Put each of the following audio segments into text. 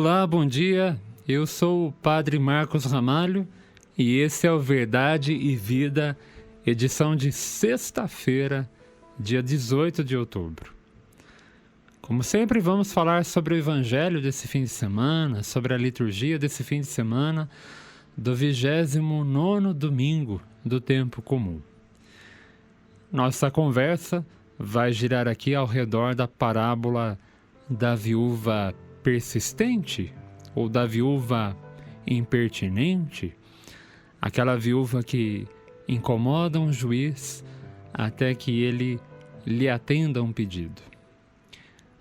Olá, bom dia. Eu sou o Padre Marcos Ramalho e esse é o Verdade e Vida, edição de sexta-feira, dia 18 de outubro. Como sempre, vamos falar sobre o Evangelho desse fim de semana, sobre a liturgia desse fim de semana, do 29º domingo do tempo comum. Nossa conversa vai girar aqui ao redor da parábola da viúva persistente ou da viúva impertinente, aquela viúva que incomoda um juiz até que ele lhe atenda um pedido.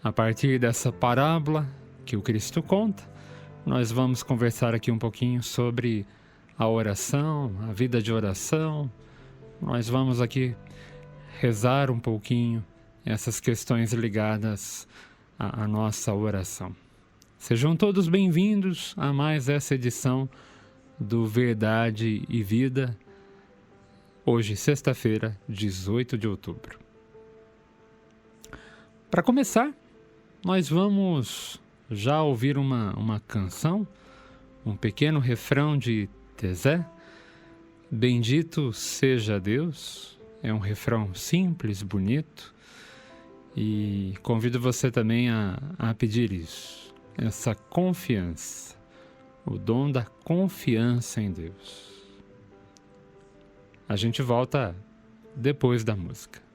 A partir dessa parábola que o Cristo conta, nós vamos conversar aqui um pouquinho sobre a oração, a vida de oração. Nós vamos aqui rezar um pouquinho essas questões ligadas à nossa oração. Sejam todos bem-vindos a mais essa edição do Verdade e Vida, hoje, sexta-feira, 18 de outubro. Para começar, nós vamos já ouvir uma canção, um pequeno refrão de Tezé. Bendito seja Deus. É um refrão simples, bonito, e convido você também a pedir isso, essa confiança, o dom da confiança em Deus. A gente volta depois da música.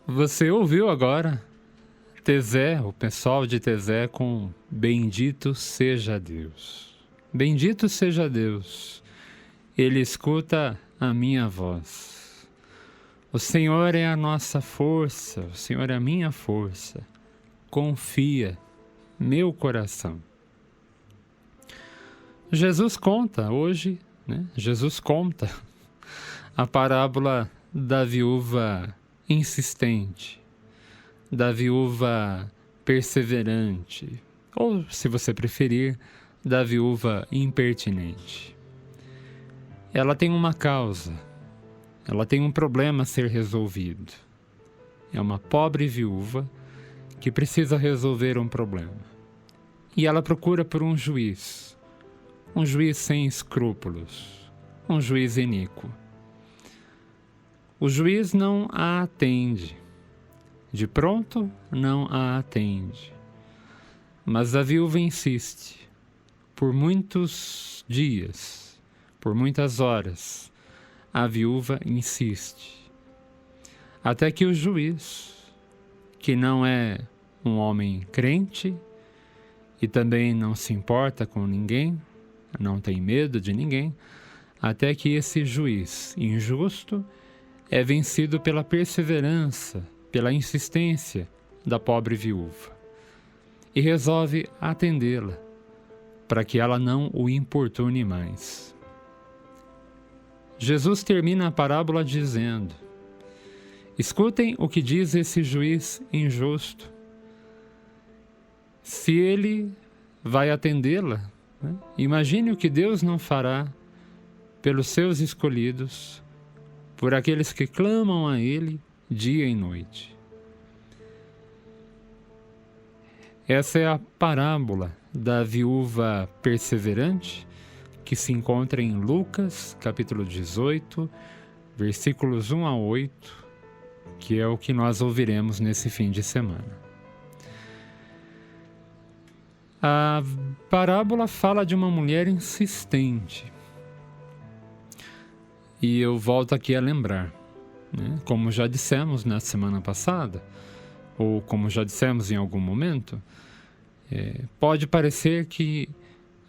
Você ouviu agora Tezé, o pessoal de Tezé, com Bendito seja Deus. Bendito seja Deus, Ele escuta a minha voz. O Senhor é a nossa força, o Senhor é a minha força. Confia, meu coração. Jesus conta hoje, Jesus conta a parábola da viúva insistente, da viúva perseverante, ou, se você preferir, da viúva impertinente. Ela tem uma causa, ela tem um problema a ser resolvido. É uma pobre viúva que precisa resolver um problema. E ela procura por um juiz sem escrúpulos, um juiz iníquo. O juiz não a atende, de pronto não a atende. Mas a viúva insiste, por muitos dias, por muitas horas, a viúva insiste. Até que o juiz, que não é um homem crente e também não se importa com ninguém, não tem medo de ninguém, até que esse juiz injusto é vencido pela perseverança, pela insistência da pobre viúva e resolve atendê-la para que ela não o importune mais. Jesus termina a parábola dizendo: escutem o que diz esse juiz injusto. Se ele vai atendê-la, né? Imagine o que Deus não fará pelos seus escolhidos, por aqueles que clamam a Ele dia e noite. Essa é a parábola da viúva perseverante, que se encontra em Lucas, capítulo 18, versículos 1 a 8, que é o que nós ouviremos nesse fim de semana. A parábola fala de uma mulher insistente. E eu volto aqui a lembrar, né? Como já dissemos na semana passada, ou como já dissemos em algum momento, pode parecer que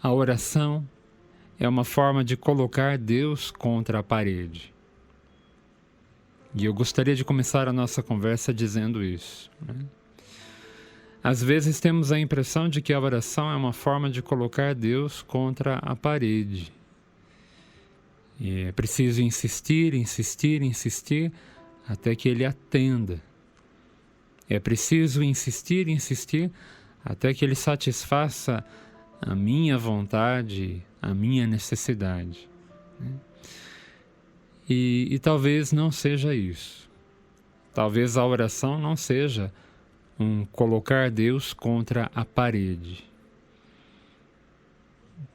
a oração é uma forma de colocar Deus contra a parede. E eu gostaria de começar a nossa conversa dizendo isso, né? Às vezes temos a impressão de que a oração é uma forma de colocar Deus contra a parede. E é preciso insistir, insistir, insistir, até que Ele atenda. É preciso insistir, insistir, até que Ele satisfaça a minha vontade, a minha necessidade, né? E talvez não seja isso. Talvez a oração não seja um colocar Deus contra a parede.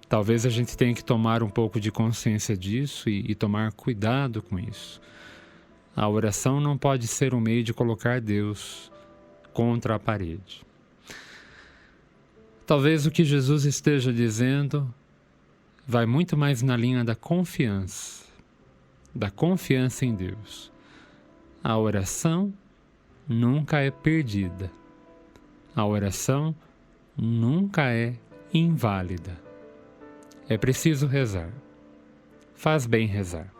Talvez a gente tenha que tomar um pouco de consciência disso e tomar cuidado com isso. A oração não pode ser um meio de colocar Deus contra a parede. Talvez o que Jesus esteja dizendo vai muito mais na linha da confiança em Deus. A oração nunca é perdida. A oração nunca é inválida. É preciso rezar. Faz bem rezar.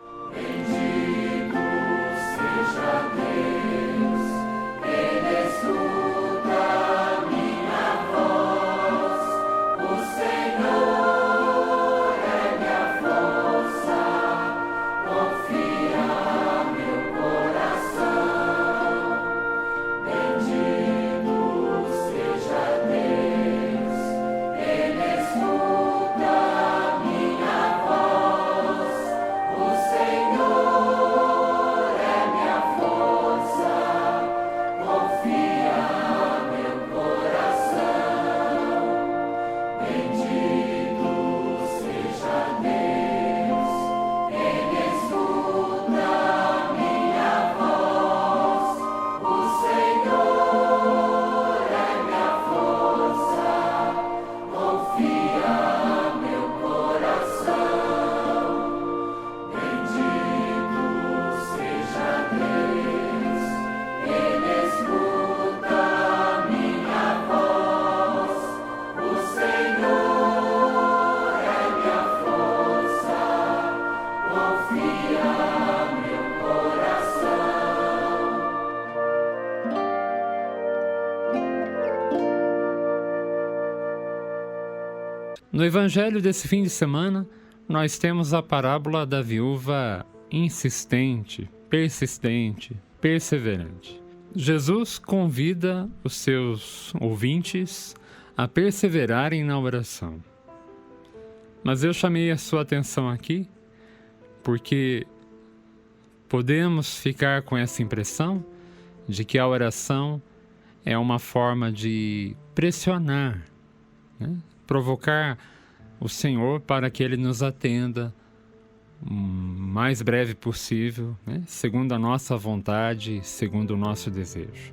No evangelho desse fim de semana, nós temos a parábola da viúva insistente, persistente, perseverante. Jesus convida os seus ouvintes a perseverarem na oração. Mas eu chamei a sua atenção aqui porque podemos ficar com essa impressão de que a oração é uma forma de pressionar, né? Provocar o Senhor para que Ele nos atenda o mais breve possível, né? Segundo a nossa vontade, segundo o nosso desejo,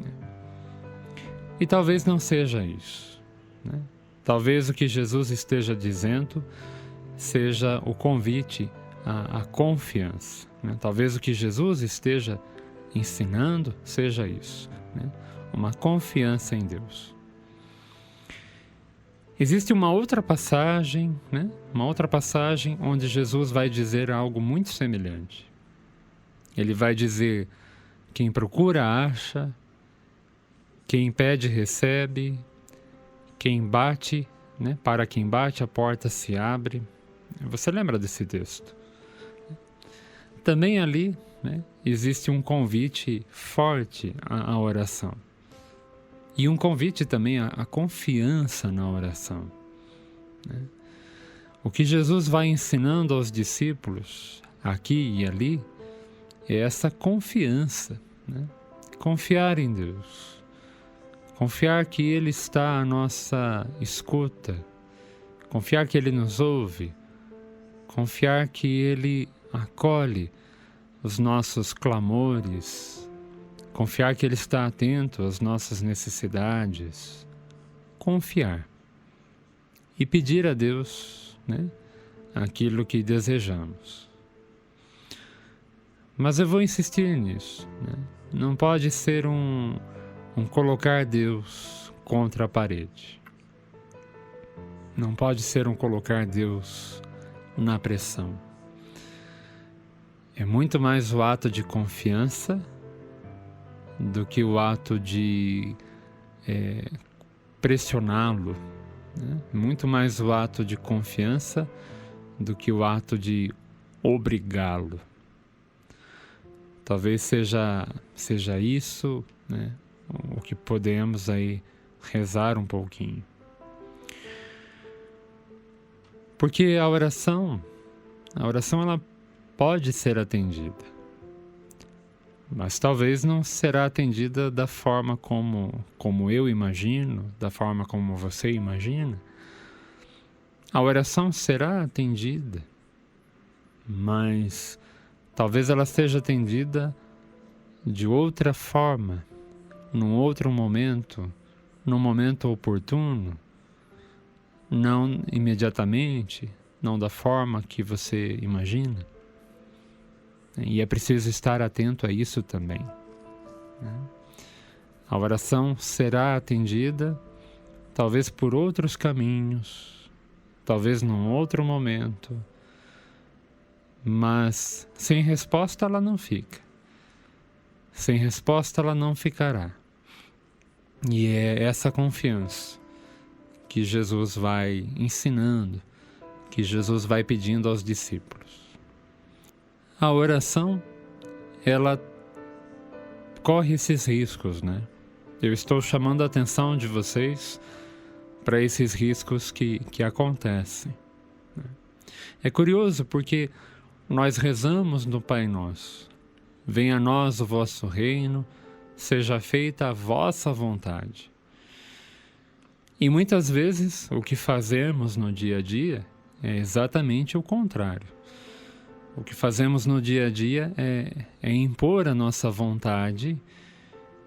né? E talvez não seja isso, né? Talvez o que Jesus esteja dizendo seja o convite à confiança, né? Talvez o que Jesus esteja ensinando seja isso, né? Uma confiança em Deus. Existe uma outra passagem, né? Uma outra passagem onde Jesus vai dizer algo muito semelhante. Ele vai dizer: quem procura acha, Quem pede, recebe. Quem bate, né? Para quem bate, a porta se abre. Você lembra desse texto? Também ali, né, existe um convite forte à oração. E um convite também à confiança na oração, né? O que Jesus vai ensinando aos discípulos, aqui e ali, é essa confiança, né? Confiar em Deus. Confiar que Ele está à nossa escuta. Confiar que Ele nos ouve. Confiar que Ele acolhe os nossos clamores. Confiar que Ele está atento às nossas necessidades. Confiar. E pedir a Deus, né, aquilo que desejamos. Mas eu vou insistir nisso, né? Não pode ser um colocar Deus contra a parede. Não pode ser um colocar Deus na pressão. É muito mais o ato de confiança do que o ato de pressioná-lo, né? Muito mais o ato de confiança do que o ato de obrigá-lo. Talvez seja isso, né, o que podemos aí rezar um pouquinho. Porque a oração ela pode ser atendida, mas talvez não será atendida da forma como eu imagino, da forma como você imagina. A oração será atendida, mas talvez ela seja atendida de outra forma, num outro momento, num momento oportuno, não imediatamente, não da forma que você imagina. E é preciso estar atento a isso também, né? A oração será atendida, talvez por outros caminhos, talvez num outro momento, mas sem resposta ela não fica. Sem resposta ela não ficará. E é essa confiança que Jesus vai ensinando, que Jesus vai pedindo aos discípulos. A oração, ela corre esses riscos, né? Eu estou chamando a atenção de vocês para esses riscos que acontecem, né? É curioso porque nós rezamos no Pai Nosso: venha a nós o vosso reino, seja feita a vossa vontade. E muitas vezes o que fazemos no dia a dia é exatamente o contrário. O que fazemos no dia a dia é impor a nossa vontade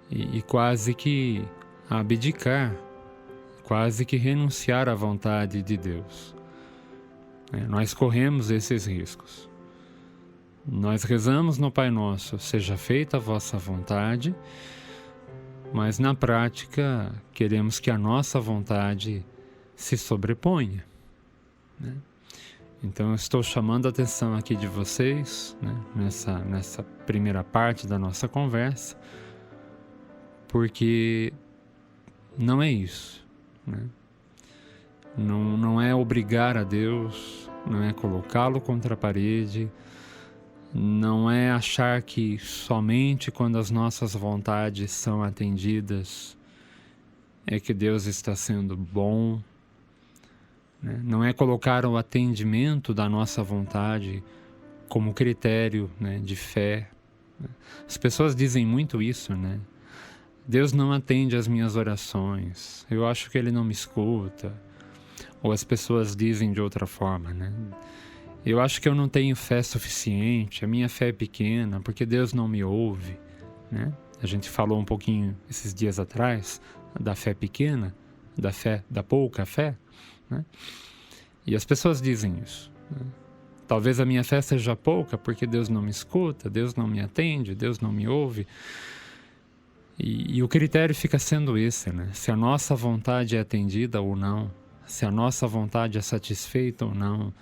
e quase que abdicar, quase que renunciar à vontade de Deus. Nós corremos esses riscos. Nós rezamos no Pai Nosso: seja feita a vossa vontade, mas na prática queremos que a nossa vontade se sobreponha, né? Então eu estou chamando a atenção aqui de vocês, né, nessa primeira parte da nossa conversa, porque não é isso, né? Não é obrigar a Deus, não é colocá-lo contra a parede, não é achar que somente quando as nossas vontades são atendidas é que Deus está sendo bom, né? Não é colocar o atendimento da nossa vontade como critério, né, de fé. As pessoas dizem muito isso, né? Deus não atende às minhas orações, eu acho que Ele não me escuta. Ou as pessoas dizem de outra forma, né? Eu acho que eu não tenho fé suficiente, a minha fé é pequena, porque Deus não me ouve, né? A gente falou um pouquinho esses dias atrás da fé pequena, da pouca fé, né? E as pessoas dizem isso, né? Talvez a minha fé seja pouca porque Deus não me escuta, Deus não me atende, Deus não me ouve. E o critério fica sendo esse, né? Se a nossa vontade é atendida ou não, se a nossa vontade é satisfeita ou não,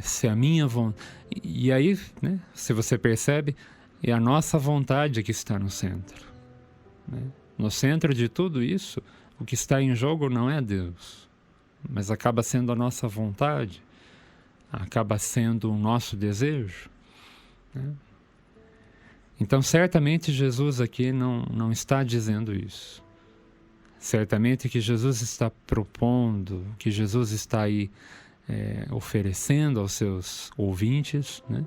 se a minha vontade... E aí, né, se você percebe, é a nossa vontade que está no centro, né? No centro de tudo isso, o que está em jogo não é Deus, mas acaba sendo a nossa vontade, acaba sendo o nosso desejo, né? Então, certamente Jesus aqui não está dizendo isso. Certamente que Jesus está propondo, que Jesus está aí oferecendo aos seus ouvintes, né?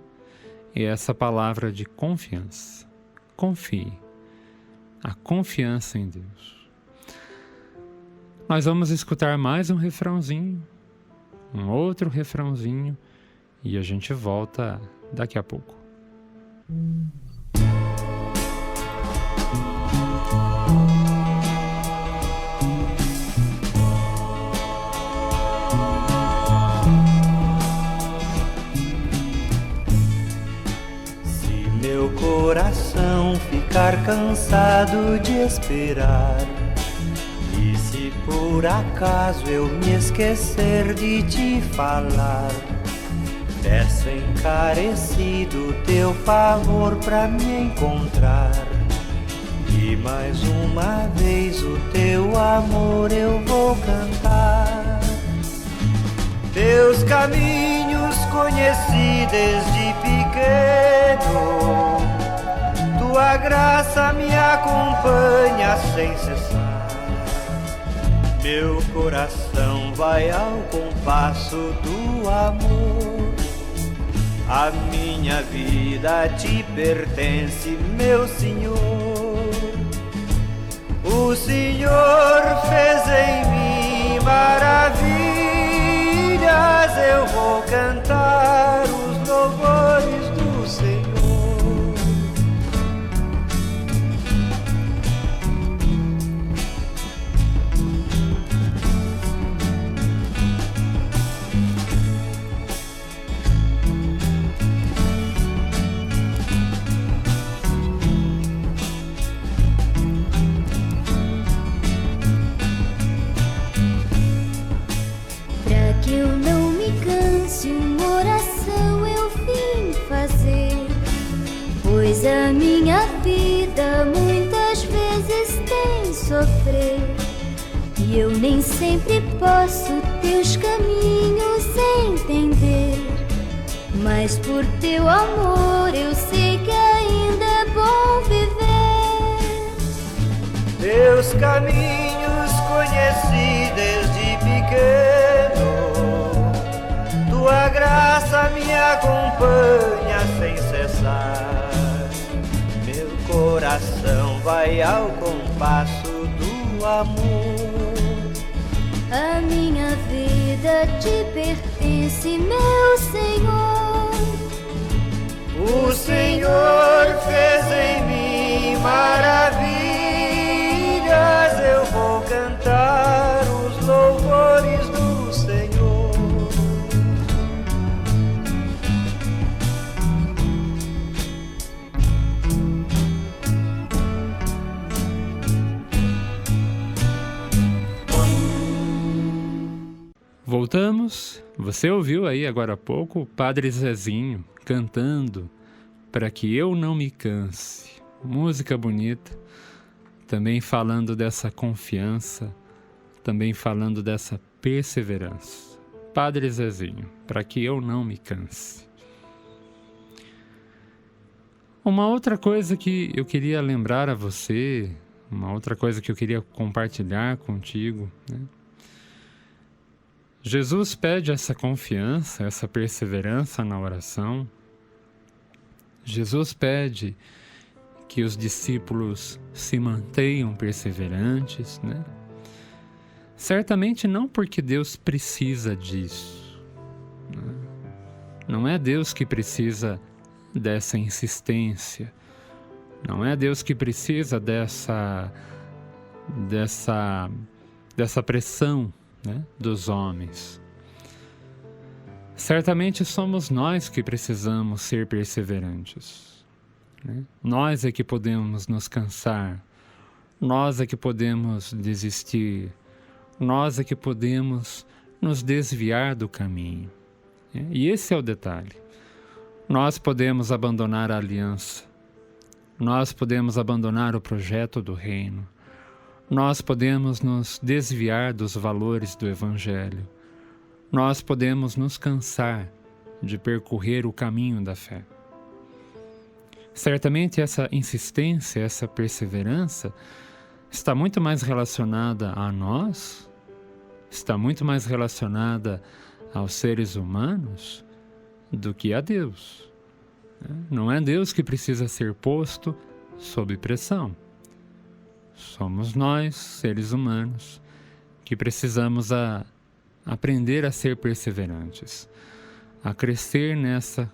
É essa palavra de confiança. Confie. A confiança em Deus. Nós vamos escutar mais um refrãozinho, um outro refrãozinho, e a gente volta daqui a pouco. Se meu coração ficar cansado de esperar, e se por acaso eu me esquecer de te falar, peço encarecido teu favor pra me encontrar, e mais uma vez o teu amor eu vou cantar. Teus caminhos conheci desde pequeno, tua graça me acompanha sem cessar. Meu coração vai ao compasso do amor, a minha vida te pertence, meu Senhor. O Senhor fez em mim maravilhas, eu vou cantar os louvores do Senhor. Pois a minha vida muitas vezes tem sofrer, e eu nem sempre posso teus caminhos entender, mas por teu amor eu sei que ainda é bom viver. Teus caminhos conheci desde pequeno, tua graça me acompanha sem cessar. Coração vai ao compasso do amor, a minha vida te pertence, meu Senhor. O Senhor fez em mim maravilhas, eu vou cantar os louvores do Senhor. Voltamos. Você ouviu aí agora há pouco o Padre Zezinho cantando Para que eu não me canse. Música bonita, também falando dessa confiança, também falando dessa perseverança. Padre Zezinho, para que eu não me canse. Uma outra coisa que eu queria lembrar a você, uma outra coisa que eu queria compartilhar contigo, né? Jesus pede essa confiança, essa perseverança na oração. Jesus pede que os discípulos se mantenham perseverantes, né? Certamente não porque Deus precisa disso, né? Não é Deus que precisa dessa insistência, não é Deus que precisa dessa pressão, né, dos homens. Certamente somos nós que precisamos ser perseverantes, né? Nós é que podemos nos cansar, nós é que podemos desistir, nós é que podemos nos desviar do caminho, né? E esse é o detalhe. Nós podemos abandonar a aliança, nós podemos abandonar o projeto do reino, nós podemos nos desviar dos valores do Evangelho. Nós podemos nos cansar de percorrer o caminho da fé. Certamente essa insistência, essa perseverança está muito mais relacionada a nós, está muito mais relacionada aos seres humanos do que a Deus. Não é Deus que precisa ser posto sob pressão. Somos nós, seres humanos, que precisamos aprender a ser perseverantes, a crescer nessa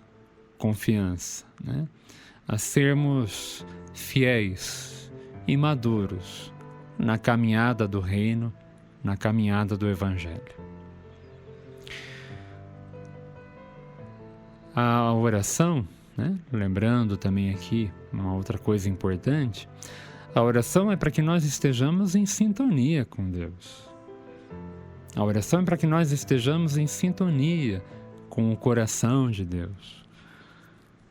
confiança, né? A sermos fiéis e maduros na caminhada do reino, na caminhada do Evangelho. A oração, né? Lembrando também aqui uma outra coisa importante, a oração é para que nós estejamos em sintonia com Deus. A oração é para que nós estejamos em sintonia com o coração de Deus,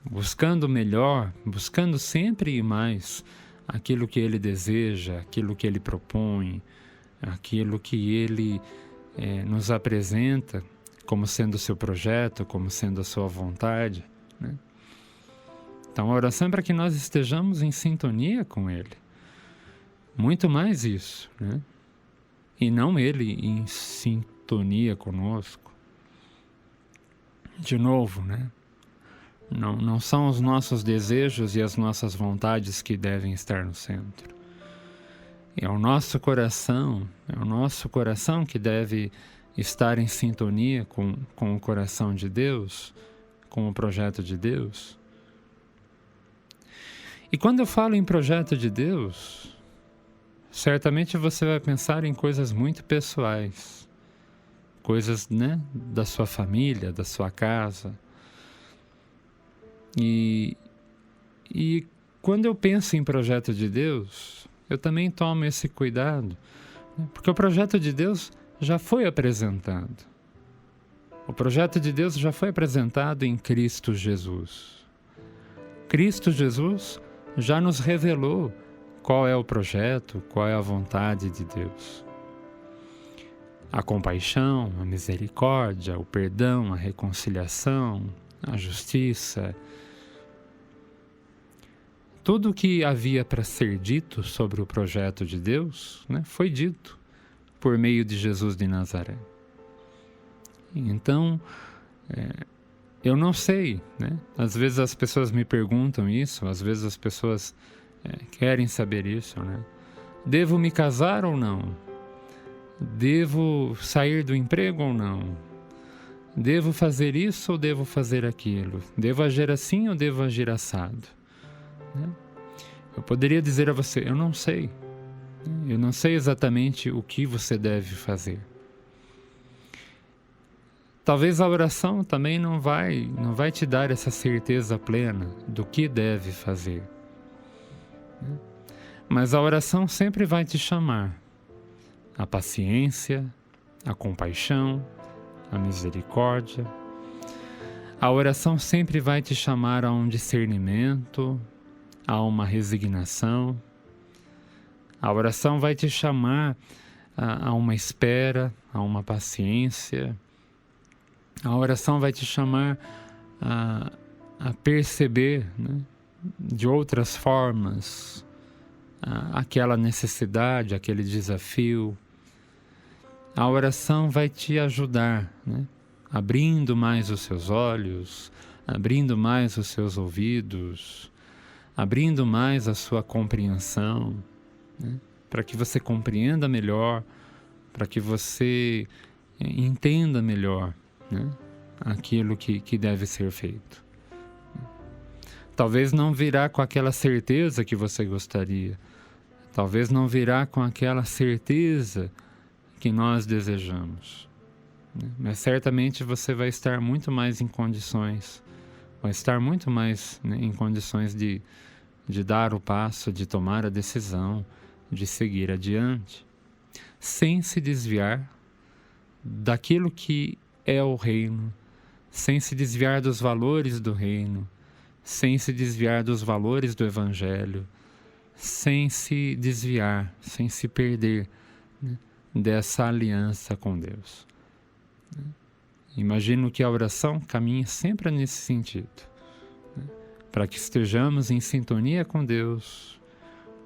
buscando melhor, buscando sempre e mais aquilo que Ele deseja, aquilo que Ele propõe, aquilo que Ele nos apresenta como sendo o seu projeto, como sendo a sua vontade, né? Então a oração é para que nós estejamos em sintonia com Ele. Muito mais isso, né? E não Ele em sintonia conosco. De novo, né? Não são os nossos desejos e as nossas vontades que devem estar no centro. É o nosso coração que deve estar em sintonia com o coração de Deus, com o projeto de Deus. E quando eu falo em projeto de Deus, certamente você vai pensar em coisas muito pessoais, coisas, né, da sua família, da sua casa. E quando eu penso em projeto de Deus, eu também tomo esse cuidado, né? Porque o projeto de Deus já foi apresentado. O projeto de Deus já foi apresentado em Cristo Jesus. Cristo Jesus já nos revelou qual é o projeto, qual é a vontade de Deus. A compaixão, a misericórdia, o perdão, a reconciliação, a justiça. Tudo o que havia para ser dito sobre o projeto de Deus, né, foi dito por meio de Jesus de Nazaré. Então, eu não sei, né? Às vezes as pessoas me perguntam isso, às vezes as pessoas querem saber isso, né? Devo me casar ou não? Devo sair do emprego ou não? Devo fazer isso ou devo fazer aquilo? Devo agir assim ou devo agir assado? Eu poderia dizer a você, eu não sei exatamente o que você deve fazer. Talvez a oração também não vai te dar essa certeza plena do que deve fazer. Mas a oração sempre vai te chamar à paciência, à compaixão, à misericórdia. A oração sempre vai te chamar a um discernimento, a uma resignação. A oração vai te chamar a uma espera, a uma paciência. A oração vai te chamar a perceber, né, de outras formas aquela necessidade, aquele desafio. A oração vai te ajudar, né, abrindo mais os seus olhos, abrindo mais os seus ouvidos, abrindo mais a sua compreensão, né, para que você compreenda melhor, para que você entenda melhor, né, aquilo que deve ser feito. Talvez não virá com aquela certeza que você gostaria, talvez não virá com aquela certeza que nós desejamos, né? Mas certamente você vai estar muito mais em condições, vai estar muito mais, né, em condições de dar o passo, de tomar a decisão, de seguir adiante, sem se desviar daquilo que é o reino, sem se desviar dos valores do reino, sem se desviar dos valores do Evangelho, sem se desviar, sem se perder, né, dessa aliança com Deus. Imagino que a oração caminha sempre nesse sentido, né, para que estejamos em sintonia com Deus,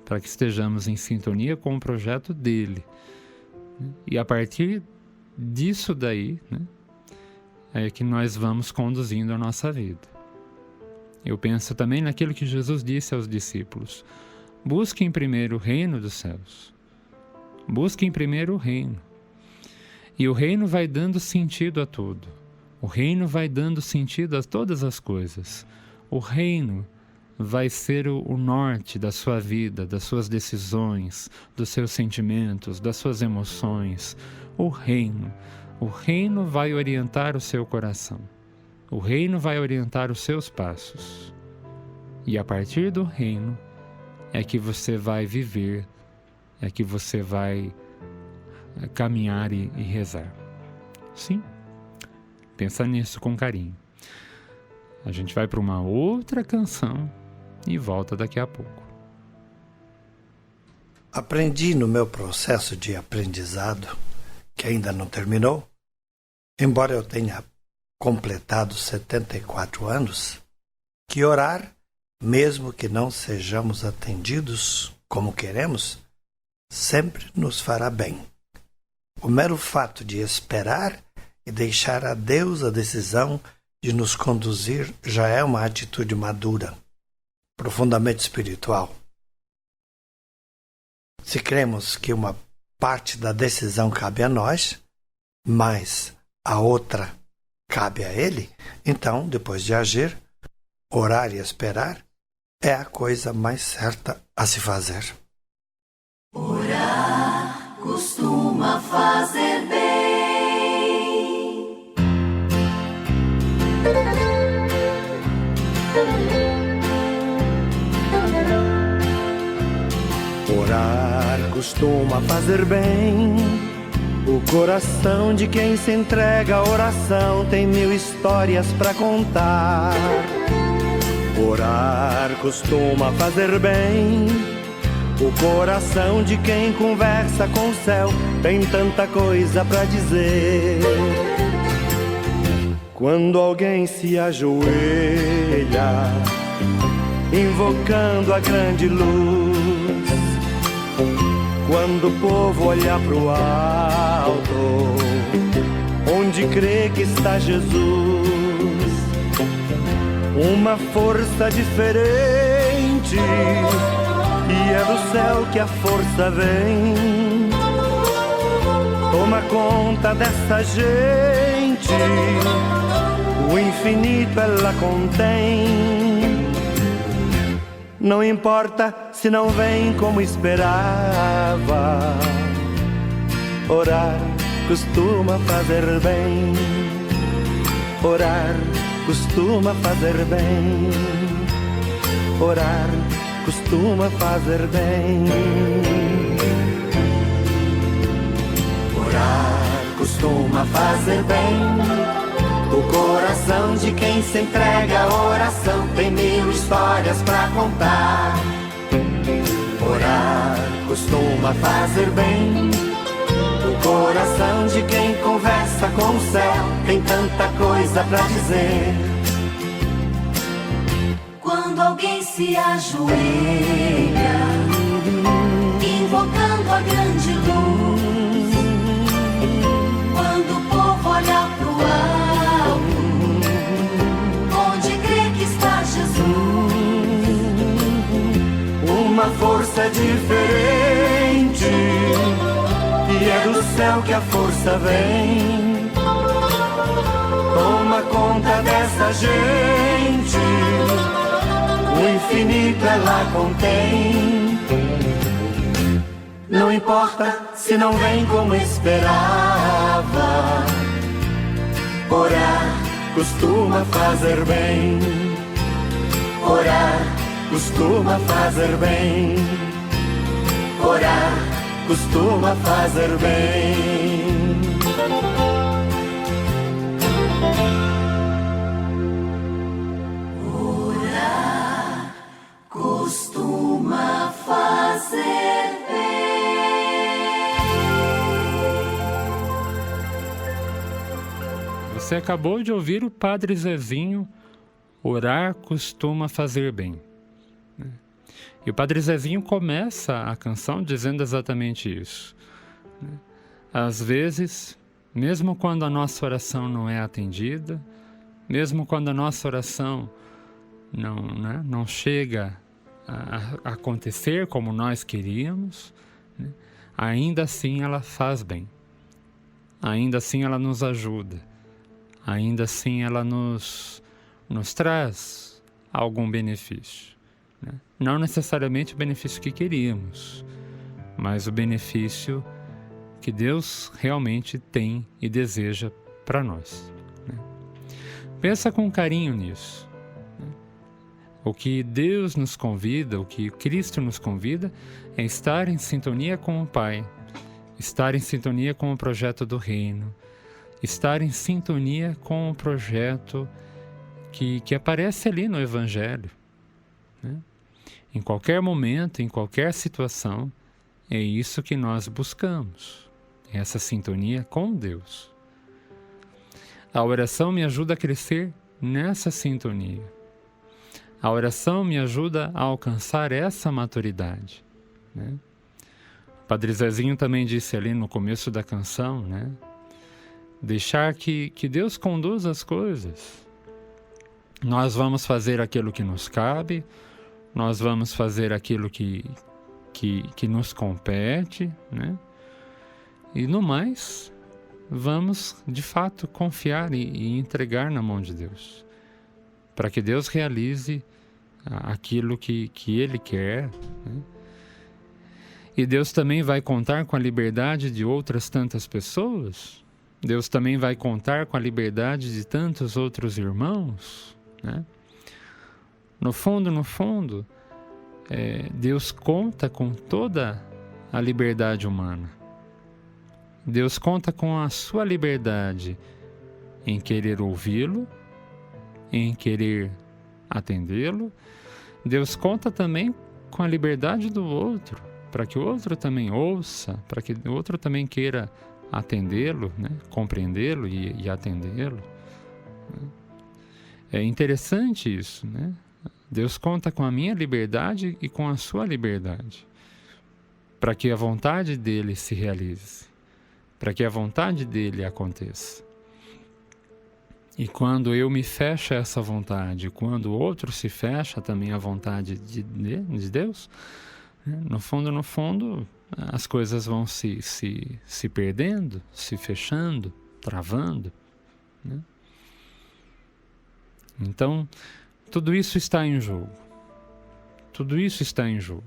para que estejamos em sintonia com o projeto dele, né, e a partir disso daí, né, é que nós vamos conduzindo a nossa vida. Eu penso também naquilo que Jesus disse aos discípulos: busquem primeiro o reino dos céus. Busquem primeiro o reino. E o reino vai dando sentido a tudo. O reino vai dando sentido a todas as coisas. O reino vai ser o norte da sua vida, das suas decisões, dos seus sentimentos, das suas emoções. O reino vai orientar o seu coração. O reino vai orientar os seus passos. E a partir do reino é que você vai viver, é que você vai caminhar e rezar. Sim, pensa nisso com carinho. A gente vai para uma outra canção e volta daqui a pouco. Aprendi no meu processo de aprendizado, que ainda não terminou, embora eu tenha completado 74 anos, que orar, mesmo que não sejamos atendidos como queremos, sempre nos fará bem. O mero fato de esperar e deixar a Deus a decisão de nos conduzir já é uma atitude madura, profundamente espiritual. Se cremos que uma parte da decisão cabe a nós, mas a outra cabe a Ele, então, depois de agir, orar e esperar é a coisa mais certa a se fazer. Orar costuma fazer bem. Orar costuma fazer bem. O coração de quem se entrega à oração tem 1000 histórias pra contar. Orar costuma fazer bem. O coração de quem conversa com o céu tem tanta coisa pra dizer. Quando alguém se ajoelha, invocando a grande luz, quando o povo olha pro alto, onde crê que está Jesus, uma força diferente, e é do céu que a força vem. Toma conta dessa gente, o infinito ela contém. Não importa se não vem como esperava, orar costuma fazer bem. Orar costuma fazer bem. Orar costuma fazer bem. Orar costuma fazer bem. O coração de quem se entrega à oração tem 1000 histórias pra contar. Orar costuma fazer bem. O coração de quem conversa com o céu tem tanta coisa pra dizer. Quando alguém se ajoelha, invocando a grande luz, quando o povo olha pro alto, onde crê que está Jesus, uma força diferente, e é do céu que a força vem. Toma conta dessa gente, o infinito ela contém. Não importa se não vem como esperava, orar costuma fazer bem. Orar costuma fazer bem. Orar costuma fazer bem. Orar costuma fazer Você acabou de ouvir o Padre Zezinho, orar costuma fazer bem. E o Padre Zezinho começa a canção dizendo exatamente isso. Às vezes, mesmo quando a nossa oração não é atendida, mesmo quando a nossa oração não chega a acontecer como nós queríamos, ainda assim ela faz bem. Ainda assim ela nos ajuda. Ainda assim ela nos traz algum benefício. Não necessariamente o benefício que queríamos, mas o benefício que Deus realmente tem e deseja para nós. Pensa com carinho nisso. O que Deus nos convida, o que Cristo nos convida, é estar em sintonia com o Pai, estar em sintonia com o projeto do Reino, estar em sintonia com o projeto que aparece ali no Evangelho. Em qualquer momento, em qualquer situação, é isso que nós buscamos, essa sintonia com Deus. A oração me ajuda a crescer nessa sintonia. A oração me ajuda a alcançar essa maturidade. O Padre Zezinho também disse ali no começo da canção, deixar que Deus conduza as coisas. Nós vamos fazer aquilo que nos cabe, nós vamos fazer aquilo que nos compete, E no mais, vamos de fato confiar e entregar na mão de Deus, para que Deus realize aquilo que Ele quer. E Deus também vai contar com a liberdade de outras tantas pessoas, Deus também vai contar com a liberdade de tantos outros irmãos. No fundo, Deus conta com toda a liberdade humana. Deus conta com a sua liberdade em querer ouvi-lo, em querer atendê-lo. Deus conta também com a liberdade do outro, para que o outro também ouça, para que o outro também queira atendê-lo, compreendê-lo e atendê-lo. É interessante isso, Deus conta com a minha liberdade e com a sua liberdade, para que a vontade dele se realize, para que a vontade dele aconteça. E quando eu me fecho a essa vontade, quando o outro se fecha também à vontade de Deus, no fundo, as coisas vão se perdendo, se fechando, travando. Então, tudo isso está em jogo. Tudo isso está em jogo.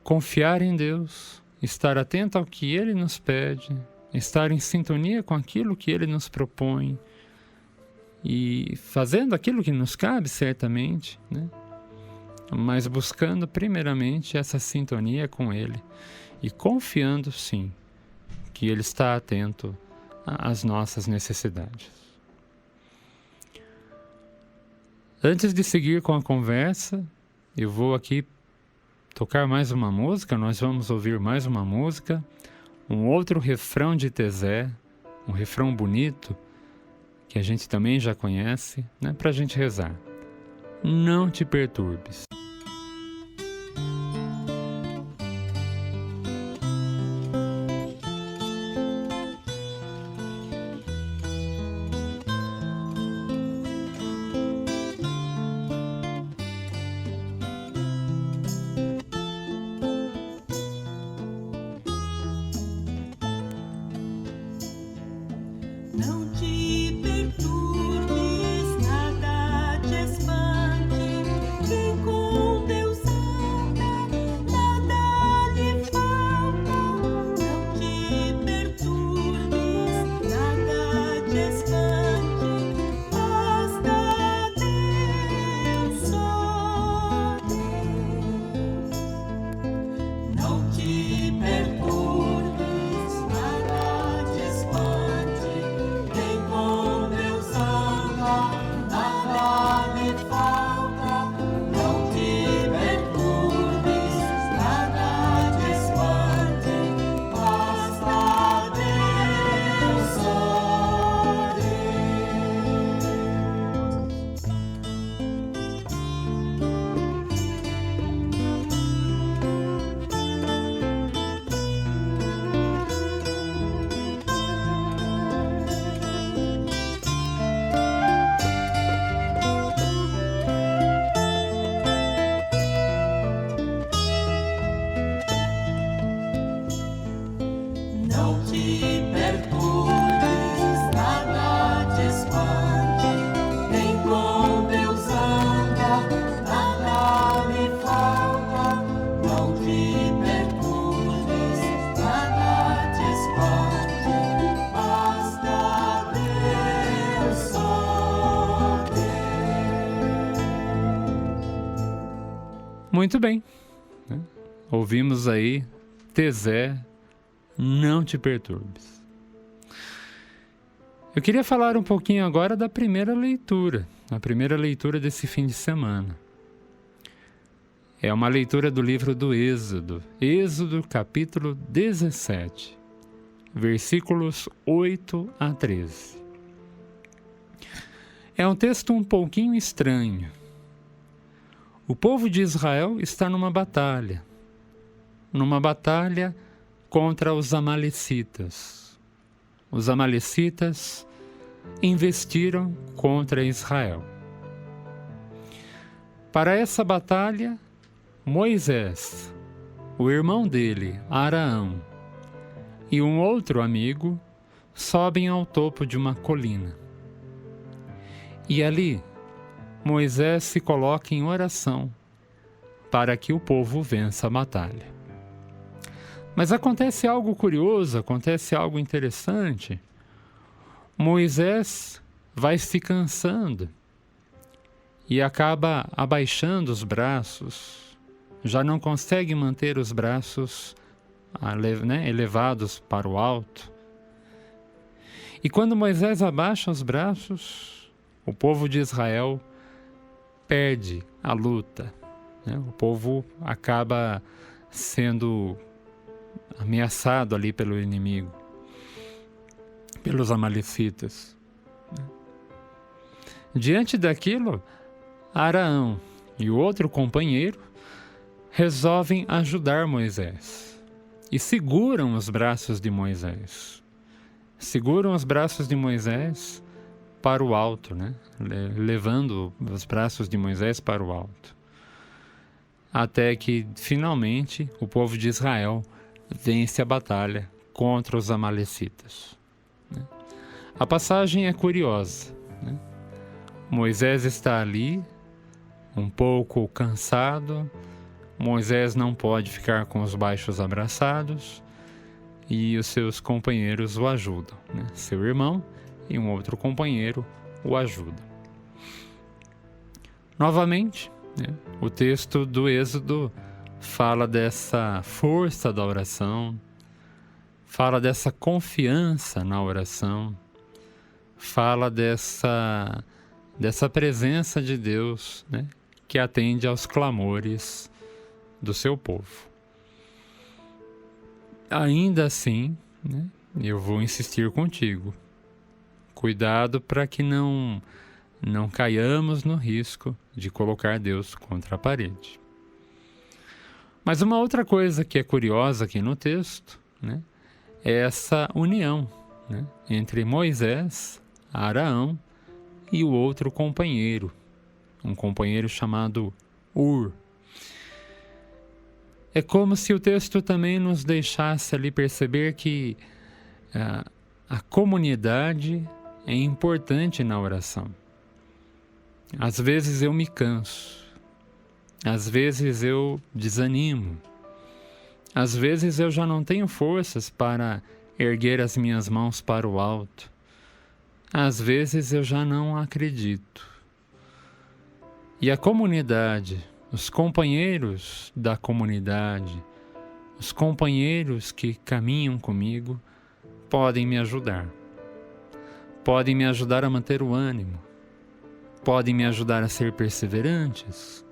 Confiar em Deus, estar atento ao que Ele nos pede, estar em sintonia com aquilo que Ele nos propõe e fazendo aquilo que nos cabe, certamente, mas buscando primeiramente essa sintonia com Ele e confiando, sim, que Ele está atento às nossas necessidades. Antes de seguir com a conversa, eu vou aqui tocar mais uma música, nós vamos ouvir mais uma música, um outro refrão de Thésée, um refrão bonito, que a gente também já conhece, para a gente rezar. Não te perturbes. Não te perturbes, nada te espante, que com Deus anda, nada lhe falta. Não te perturbes, nada te espante, basta Deus, só Deus. Não te perturbes, nada te espante. Muito bem, né? Ouvimos aí, Tesé, não te perturbes. Eu queria falar um pouquinho agora da primeira leitura, a primeira leitura desse fim de semana. É uma leitura do livro do Êxodo, Êxodo capítulo 17, versículos 8 a 13. É um texto um pouquinho estranho. O povo de Israel está numa batalha contra os amalecitas. Os amalecitas investiram contra Israel. Para essa batalha, Moisés, o irmão dele, Araão, e um outro amigo sobem ao topo de uma colina. E ali, Moisés se coloca em oração para que o povo vença a batalha. Mas acontece algo curioso, acontece algo interessante. Moisés vai se cansando e acaba abaixando os braços, já não consegue manter os braços elevados para o alto. E quando Moisés abaixa os braços, o povo de Israel perde a luta, né? O povo acaba sendo ameaçado ali pelo inimigo, pelos amalecitas. Diante daquilo, Araão e o outro companheiro resolvem ajudar Moisés e seguram os braços de Moisés. Seguram os braços de Moisés para o alto, né? Levando os braços de Moisés para o alto. Até que, finalmente, o povo de Israel vence a batalha contra os amalecitas. A passagem é curiosa, né? Moisés está ali, um pouco cansado. Moisés não pode ficar com os baixos abraçados e os seus companheiros o ajudam, né? Seu irmão e um outro companheiro o ajudam. Novamente, né, o texto do Êxodo fala dessa força da oração, fala dessa confiança na oração, fala dessa presença de Deus, né, que atende aos clamores do seu povo. Ainda assim, né, eu vou insistir contigo. Cuidado para que não caiamos no risco de colocar Deus contra a parede. Mas uma outra coisa que é curiosa aqui no texto, né, é essa união, né, entre Moisés, Araão e o outro companheiro, um companheiro chamado Hur. É como se o texto também nos deixasse ali perceber que a comunidade é importante na oração. Às vezes eu me canso, às vezes eu desanimo, às vezes eu já não tenho forças para erguer as minhas mãos para o alto, às vezes eu já não acredito. E a comunidade, os companheiros da comunidade, os companheiros que caminham comigo, podem me ajudar. Podem me ajudar a manter o ânimo. Podem me ajudar a ser perseverantes.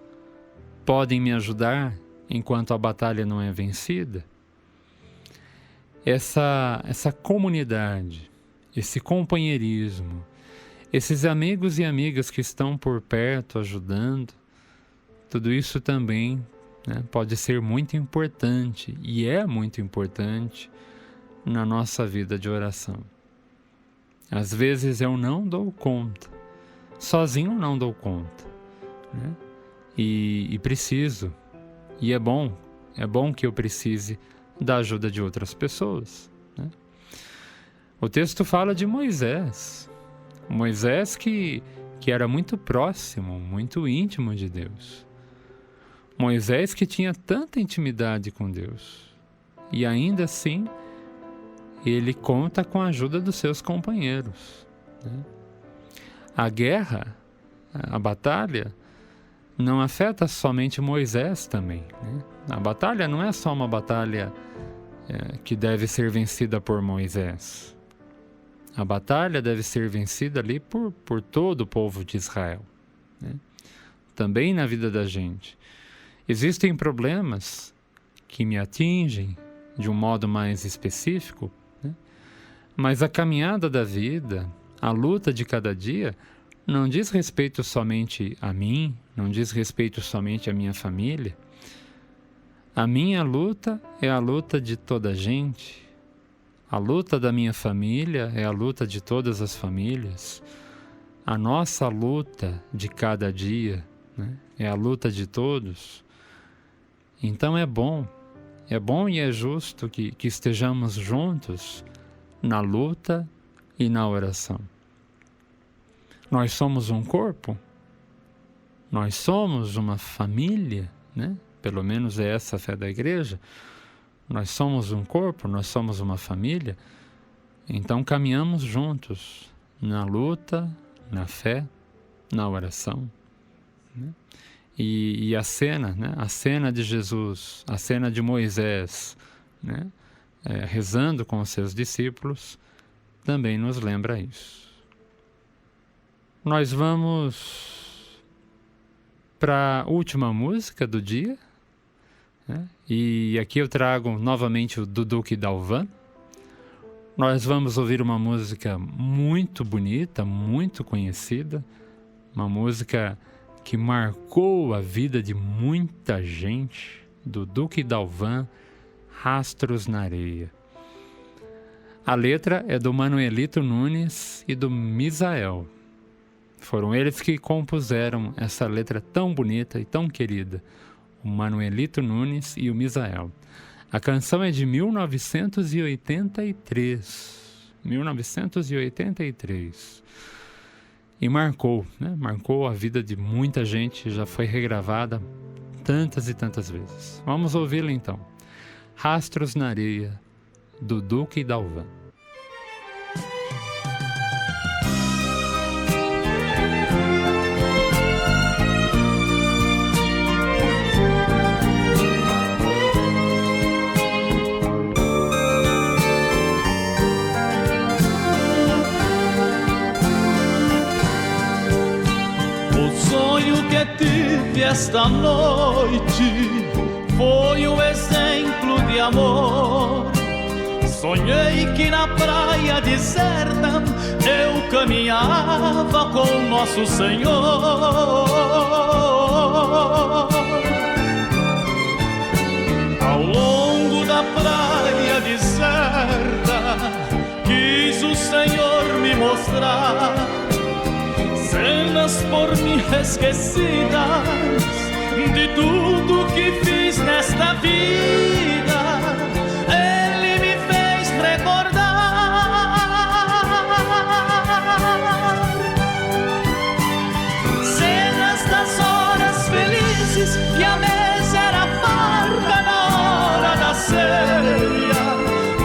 Podem me ajudar enquanto a batalha não é vencida. Essa comunidade, esse companheirismo, esses amigos e amigas que estão por perto ajudando, tudo isso também, né, pode ser muito importante e é muito importante na nossa vida de oração. Às vezes eu não dou conta, sozinho não dou conta, né? E preciso, e é bom que eu precise da ajuda de outras pessoas, né? O texto fala de Moisés que era muito próximo, muito íntimo de Deus. Moisés que tinha tanta intimidade com Deus, e ainda assim ele conta com a ajuda dos seus companheiros, né? A guerra, a batalha, não afeta somente Moisés também, né? A batalha não é só uma batalha que deve ser vencida por Moisés. A batalha deve ser vencida ali por todo o povo de Israel, né? Também na vida da gente. Existem problemas que me atingem de um modo mais específico, né? Mas a caminhada da vida, a luta de cada dia, não diz respeito somente a mim, não diz respeito somente à minha família. A minha luta é a luta de toda a gente. A luta da minha família é a luta de todas as famílias. A nossa luta de cada dia, né, é a luta de todos. Então é bom e é justo que estejamos juntos na luta e na oração. Nós somos um corpo, nós somos uma família, né? Pelo menos é essa a fé da igreja. Nós somos um corpo, nós somos uma família, então caminhamos juntos na luta, na fé, na oração, né? E a cena, né? A cena de Jesus, a cena de Moisés, né? Rezando com os seus discípulos, também nos lembra isso. Nós vamos para a última música do dia, né? E aqui eu trago novamente o Duduque Dalvan. Nós vamos ouvir uma música muito bonita, muito conhecida, uma música que marcou a vida de muita gente, Duduque Dalvan, Rastros na Areia. A letra é do Manuelito Nunes e do Misael. Foram eles que compuseram essa letra tão bonita e tão querida, o Manuelito Nunes e o Misael. A canção é de 1983. E marcou, né? Marcou a vida de muita gente, já foi regravada tantas e tantas vezes. Vamos ouvi-la então. Rastros na Areia, Duduque Dalvan. Tive esta noite foi o exemplo de amor. Sonhei que na praia deserta eu caminhava com Nosso Senhor. Ao longo da praia deserta quis o Senhor me mostrar cenas por mim esquecidas de tudo que fiz nesta vida. Ele me fez recordar cenas das horas felizes que a mesa era farta na hora da ceia.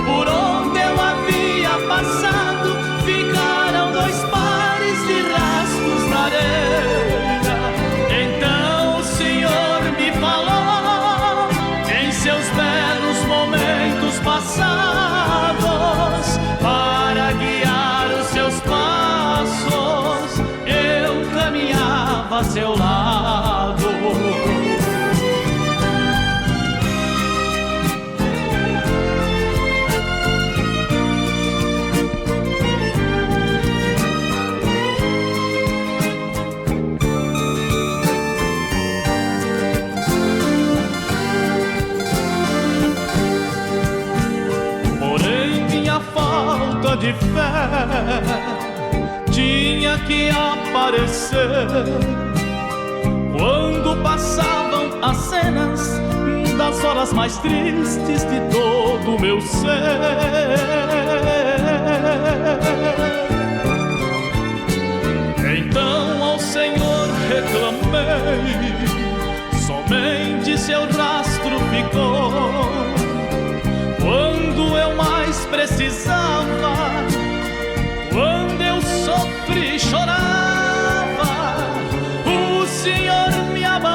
Por onde eu havia passado ficaram dois pares de rastros na areia. Então o Senhor me falou em seus belos momentos passados, para guiar os seus passos eu caminhava a seu lado. De fé tinha que aparecer quando passavam as cenas das horas mais tristes de todo o meu ser. Então ao Senhor reclamei, somente seu rastro ficou. Quando eu mais precisava, quando eu sofri e chorava, o Senhor me abandonou.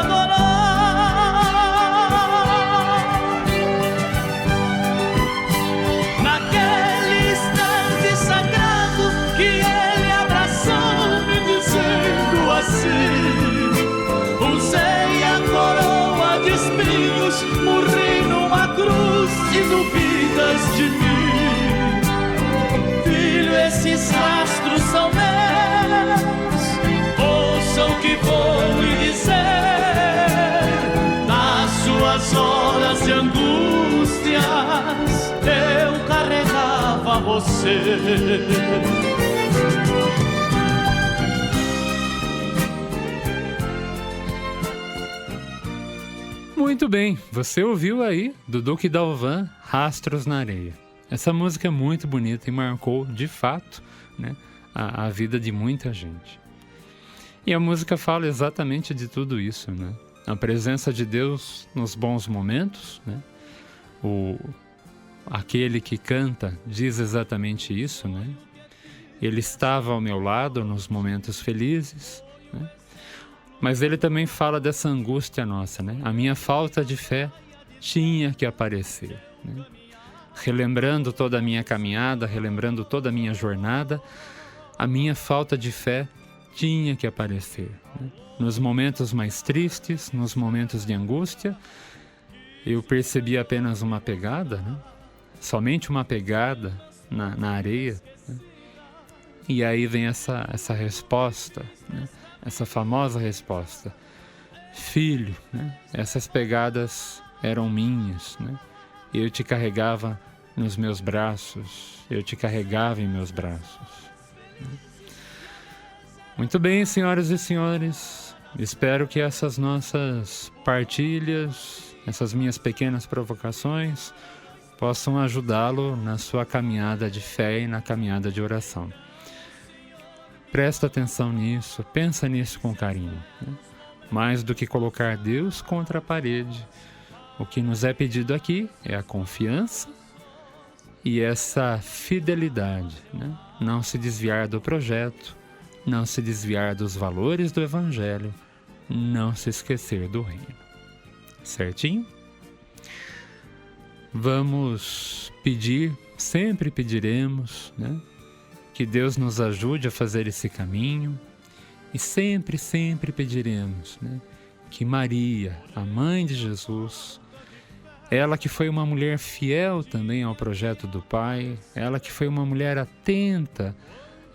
se duvidas de mim. Filho, esses rastros são meus, ouça o que vou lhe dizer. Nas suas horas de angústias eu carregava você. Muito bem, você ouviu aí do Duque Dalvan, Rastros na Areia. Essa música é muito bonita e marcou, de fato, né, a vida de muita gente. E a música fala exatamente de tudo isso, né? A presença de Deus nos bons momentos, né? Aquele que canta diz exatamente isso, né? Ele estava ao meu lado nos momentos felizes, né? Mas ele também fala dessa angústia nossa, né? A minha falta de fé tinha que aparecer, né? Relembrando toda a minha caminhada, relembrando toda a minha jornada, a minha falta de fé tinha que aparecer, né? Nos momentos mais tristes, nos momentos de angústia, eu percebi apenas uma pegada, né? Somente uma pegada na areia, né? E aí vem essa resposta, né? Essa famosa resposta: filho, né? Essas pegadas eram minhas, né? Eu te carregava nos meus braços, eu te carregava em meus braços. Muito bem, senhoras e senhores, espero que essas nossas partilhas, essas minhas pequenas provocações, possam ajudá-lo na sua caminhada de fé e na caminhada de oração. Presta atenção nisso, pensa nisso com carinho, né? Mais do que colocar Deus contra a parede, o que nos é pedido aqui é a confiança e essa fidelidade, né? Não se desviar do projeto, não se desviar dos valores do Evangelho, não se esquecer do reino. Certinho? Vamos pedir, sempre pediremos, né? Que Deus nos ajude a fazer esse caminho e sempre, sempre pediremos, né? Que Maria, a mãe de Jesus, ela que foi uma mulher fiel também ao projeto do Pai, ela que foi uma mulher atenta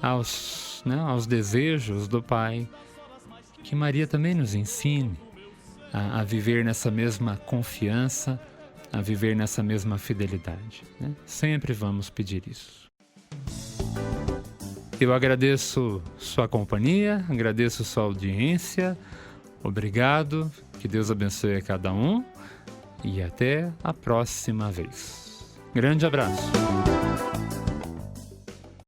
aos desejos do Pai, que Maria também nos ensine a viver nessa mesma confiança, a viver nessa mesma fidelidade, né? Sempre vamos pedir isso. Eu agradeço sua companhia, agradeço sua audiência, obrigado, que Deus abençoe a cada um e até a próxima vez. Grande abraço!